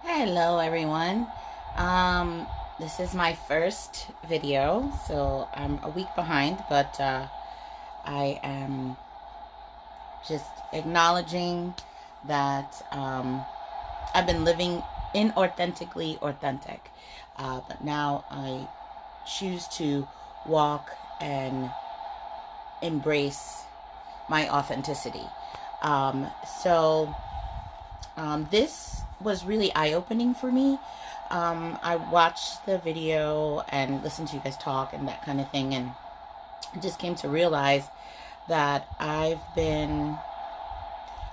Hello everyone. This is my first video, so I'm a week behind, but I am just acknowledging that I've been living inauthentically authentic, but now I choose to walk and embrace my authenticity. Um, so this was really eye-opening for me. I watched the video and listened to you guys talk and that kind of thing, and just came to realize that I've been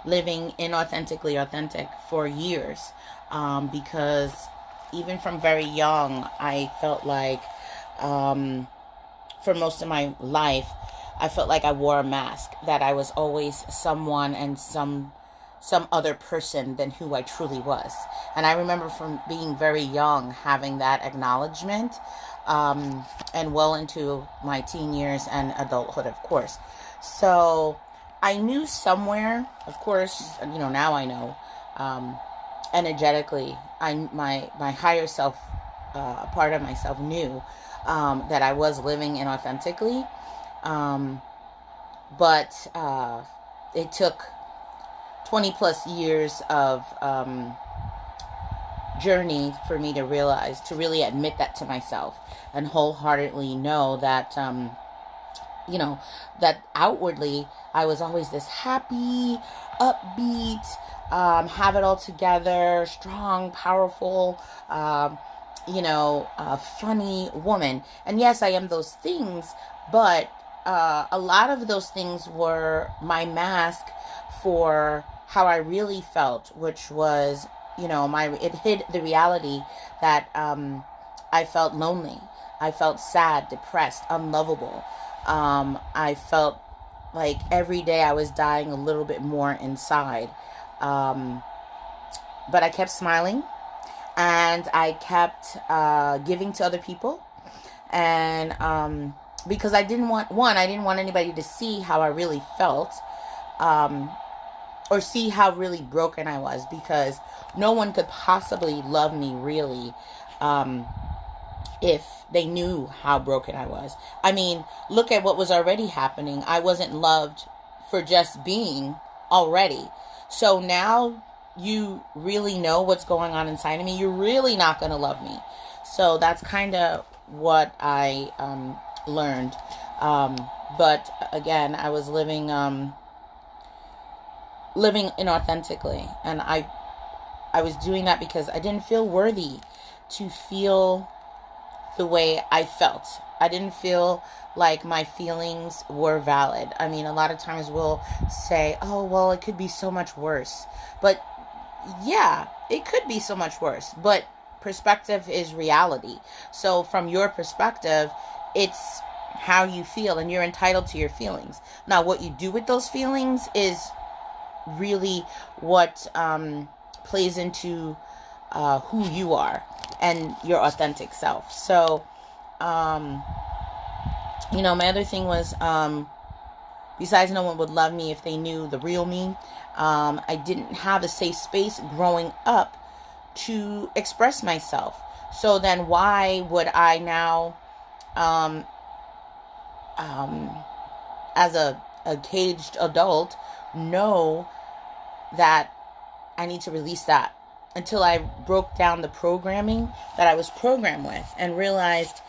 living inauthentically authentic for years, because even from very young, I felt like, for most of my life, I felt like I wore a mask, that I was always someone and some other person than who I truly was. And I remember from being very young having that acknowledgement, and well into my teen years and adulthood, of course. So I knew somewhere, of course, now I know, energetically, my higher self, part of myself knew, that I was living inauthentically. But it took 20 plus years of journey for me to realize, to really admit that to myself and wholeheartedly know that, that outwardly I was always this happy, upbeat, have it all together, strong, powerful, funny woman. And yes, I am those things, but a lot of those things were my mask for how I really felt, which was, it hid the reality that I felt lonely. I felt sad, depressed, unlovable. I felt like every day I was dying a little bit more inside. But I kept smiling, and I kept giving to other people. And because I didn't want anybody to see how I really felt. Or see how really broken I was, because no one could possibly love me really, if they knew how broken I was. I mean, look at what was already happening. I wasn't loved for just being already. So now you really know what's going on inside of me. You're really not going to love me. So that's kind of what I learned. But again, I was living inauthentically, and I was doing that because I didn't feel worthy to feel the way I felt. I didn't feel like my feelings were valid. I mean, a lot of times we'll say, oh, well, it could be so much worse. But yeah, it could be so much worse, but perspective is reality. So from your perspective, it's how you feel, and you're entitled to your feelings. Now, what you do with those feelings is really what plays into who you are and your authentic self. So, my other thing was, besides no one would love me if they knew the real me, I didn't have a safe space growing up to express myself. So then why would I now, as a caged adult, know that I need to release that, until I broke down the programming that I was programmed with and realized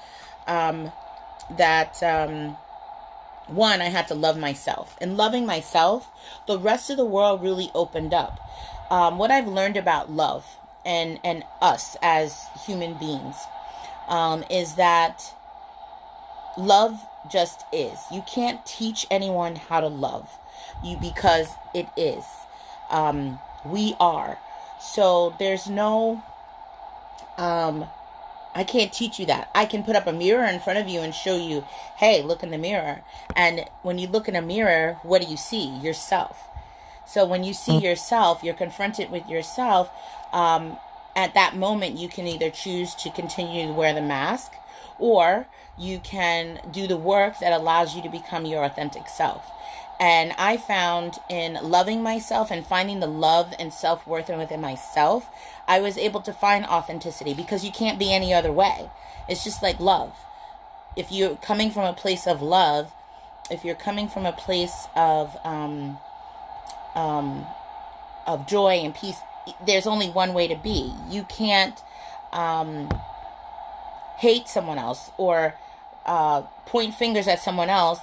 that one, I had to love myself. And loving myself, the rest of the world really opened up. What I've learned about love and us as human beings, is that love just is. You can't teach anyone how to love you, because it is. We are. So there's no, I can't teach you that. I can put up a mirror in front of you and show you, hey, look in the mirror. And when you look in a mirror, what do you see? Yourself. So when you see yourself, you're confronted with yourself. At that moment, you can either choose to continue to wear the mask, or you can do the work that allows you to become your authentic self. And I found in loving myself and finding the love and self-worth within myself, I was able to find authenticity, because you can't be any other way. It's just like love. If you're coming from a place of love, if you're coming from a place of joy and peace, there's only one way to be. You can't hate someone else or point fingers at someone else,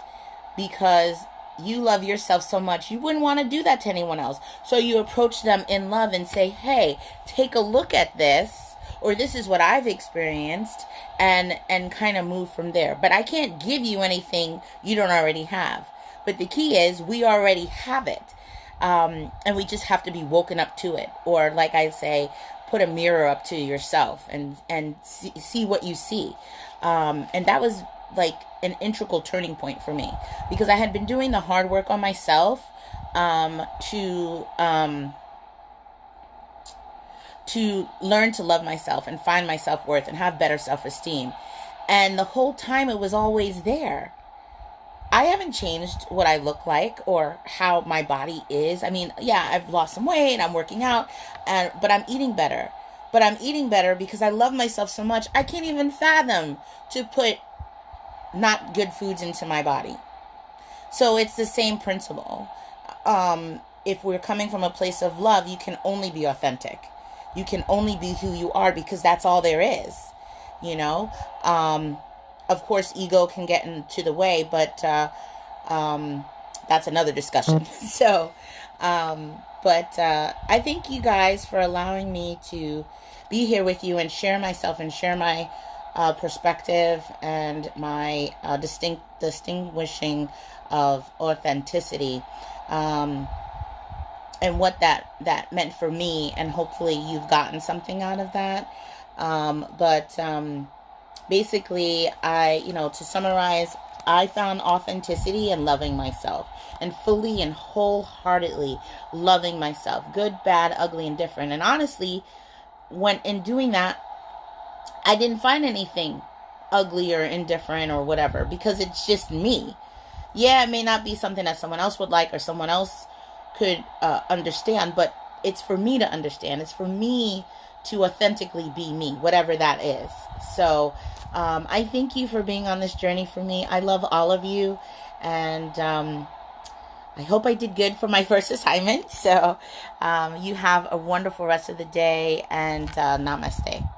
because you love yourself so much you wouldn't want to do that to anyone else. So you approach them in love and say, hey, take a look at this, or this is what I've experienced, and kind of move from there. But I can't give you anything you don't already have. But the key is we already have it. And we just have to be woken up to it. Or like I say, put a mirror up to yourself and see what you see. And that was like an integral turning point for me, because I had been doing the hard work on myself to learn to love myself and find my self-worth and have better self-esteem. And the whole time it was always there. I haven't changed what I look like or how my body is. I mean, yeah, I've lost some weight, I'm working out, but I'm eating better. But I'm eating better because I love myself so much, I can't even fathom to put not good foods into my body. So it's the same principle. If we're coming from a place of love, you can only be authentic. You can only be who you are, because that's all there is, you know. Of course, ego can get into the way, but that's another discussion. So, I thank you guys for allowing me to be here with you and share myself and share my perspective and my distinguishing of authenticity, and what that meant for me. And hopefully you've gotten something out of that. Basically, to summarize, I found authenticity in loving myself, and fully and wholeheartedly loving myself, good, bad, ugly, and different. And honestly, when in doing that, I didn't find anything ugly or indifferent or whatever, because it's just me. Yeah, it may not be something that someone else would like or someone else could understand, but it's for me to understand. It's for me to authentically be me, whatever that is. So I thank you for being on this journey for me. I love all of you, and I hope I did good for my first assignment. So you have a wonderful rest of the day, and namaste.